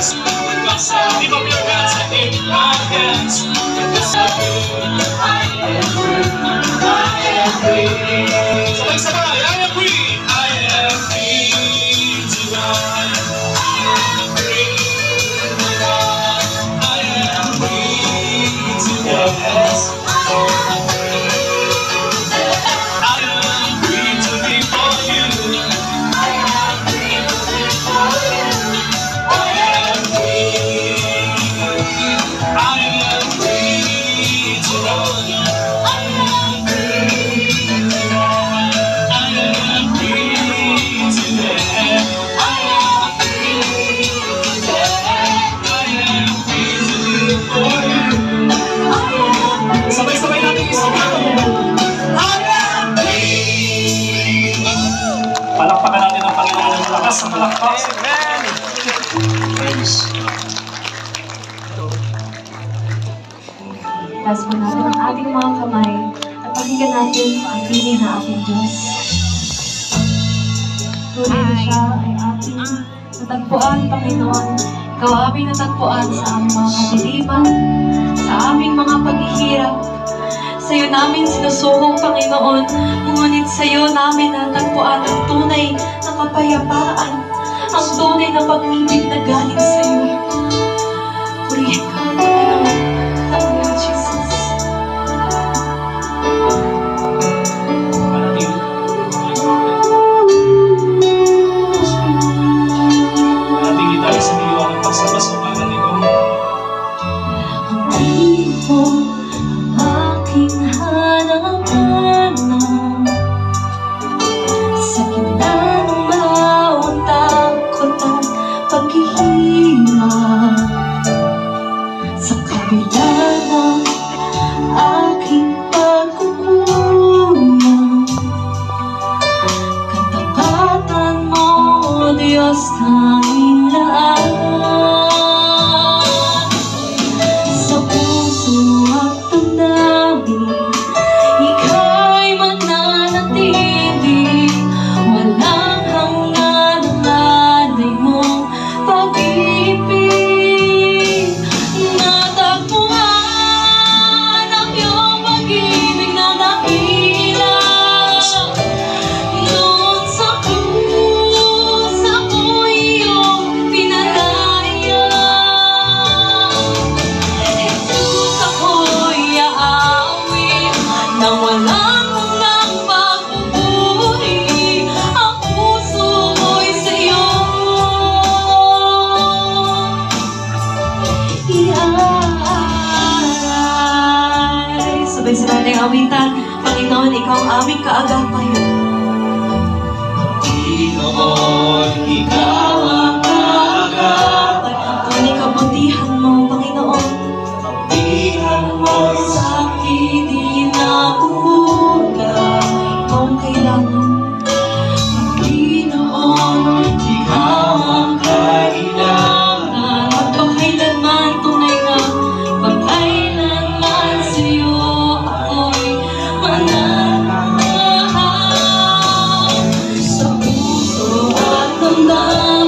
Lift up your hands and in my hands. I am free. Sabay-sabay, I am free. I am free tonight. I am free tonight. I am free tonight. I am free to live for you. I am free to live for you. I am free. I am free to run. I am free to run. I am free to dance. I am free to dance. I am free to live for you. Sabay-sabay natin isaw. I am free. Palakpakan natin ang Panginoon ng lakas ng palakpak. Amen. Praise. Taas po natin ang ating mga kamay at pakinggan natin ang tinig na ating Diyos. Tunay na siya ay ating natagpuan, Panginoon. Ikaw aming natagpuan sa aming mga kadiliman, sa aming mga paghihirap. Sa iyo namin sinusukong, Panginoon. Ngunit sa iyo namin natagpuan ang tunay na kapayapaan, ang tunay na pag-ibig na galing sa iyo. Purihin ka, Panginoon. Hallelujah, Jesus. Manatili tayo sa iyo ang pagsabas-umanan nito. Ang tingin mo ang aking hanapan sa gitna ng bawat takot at paghihirap. Sa kabila ng aking pagkukulang, katapatan mo, Diyos, tanging laan. Sa puso at damdamin, ika'y mananatili. Walang hanggan ang alay mong pag-ibig. Natagpuan ang iyong pag-ibig na dakila. Doon sa krus, ako'y iyong pinalaya. Jesus, ako'y aawit nang walang hanggang pagpupuri. Ang puso ko'y sa iyo iaalay. Sabay-sabay nating awitan. Panginoon, ikaw ang aming kaagapayan. Panginoon, ikaw ang kaagapan. Tunay kabutihan mo, Panginoon. Kabutihan mo Sa akin di na kukulang. Ikaw ang kailangan. Panginoon, ikaw ang kailangan. pagkailanman tunay na pagkailanman sa'yo ako'y mananahal. Sa puso at damdamin,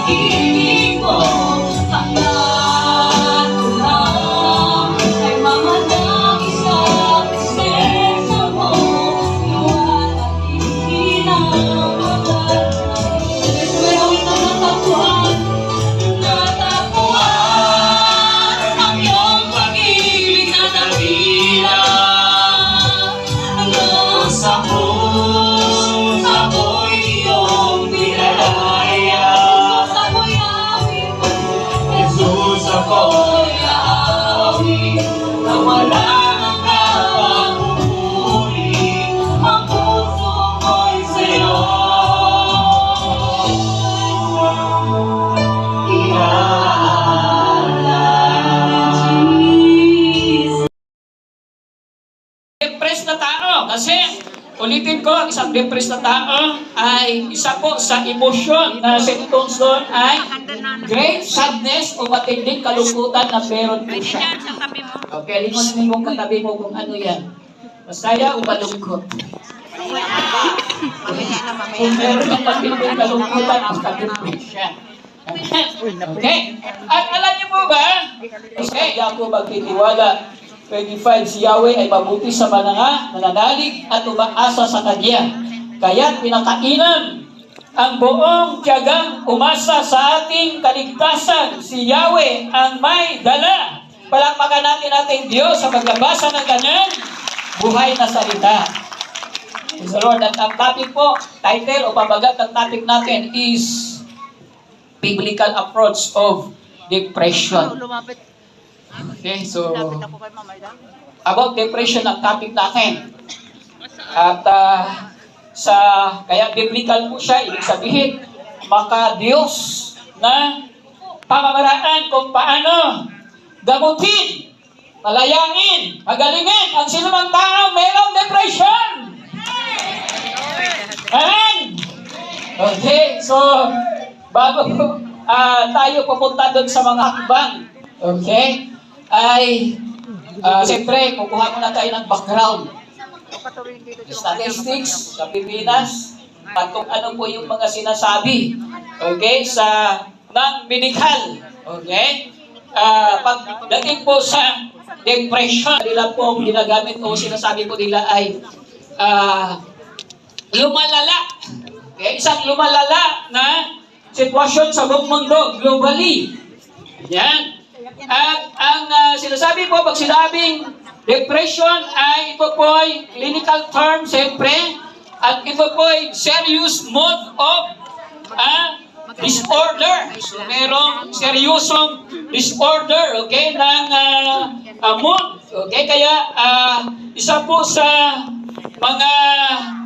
pag-ibig mo. Hanggang lang ay mamanagi sa presensya mo. Liwanag hindi na mawala. Meron na natagpuan ang iyong pag-ibig na dakila. Hanggang sa krus, ako'y iyong pinalaya. Jesus, ako'y aawin na wala nang kapag-uri. Ang puso ko'y sa'yo Jesus. Depressed na tao kasi ulitin ko, ang isang depressed na tao ay isa po sa emosyon na symptoms doon ay great sadness o matinding kalungkutan na meron po siya. Okay, lingon mo mong katabi mo kung ano yan. Masaya o malungkot. Kung meron ng matinding kalungkutan, makadepres siya. Okay? At alam niyo po ba, okay, ako magtitiwala 25, si Yahweh ay mabuti sa mga nananalig at umaasa sa Kanya. Kaya't pinakainan ang buong tiyagang umasa sa ating kaligtasan. Si Yahweh ang may dala. Palakpakan natin ating Diyos sa pagbabasa ng Kanyang buhay na salita. Praise the Lord. At ang topic po, title o pabagat ng topic natin is Biblical Approach of Depression. Okay, so about depression ang topic natin. At kaya biblical po siya, ibig sabihin, maka-Diyos na pamamaraan kung paano gamutin, malayain, magalingin ang sinumang tao mayroong depression. Amen? Okay, so bago tayo pupunta doon sa mga hakbang, okay, ay siyempre, kukuha muna tayo ng background. Statistics sa Pilipinas, at kung ano po yung mga sinasabi, okay, sa non-medical, okay, pagdating po sa depression, nila po ginagamit o sinasabi po nila ay lumalala. Okay, isang lumalala na sitwasyon sa buong mundo, globally. Yan. At ang sinasabi po, pag sinabing depression ay ito po ay clinical term, siyempre, at ito po ay serious mode of disorder. So, merong seryosong disorder, okay, ng mood. Okay, kaya isa po sa mga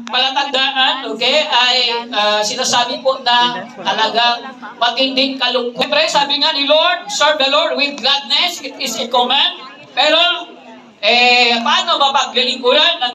palatandaan, okay, ay sinasabi po na talagang matinding kalungkot. Siyempre, sabi nga ni Lord, serve the Lord with gladness, it is a command. Pero, paano mapaglilingkuran ng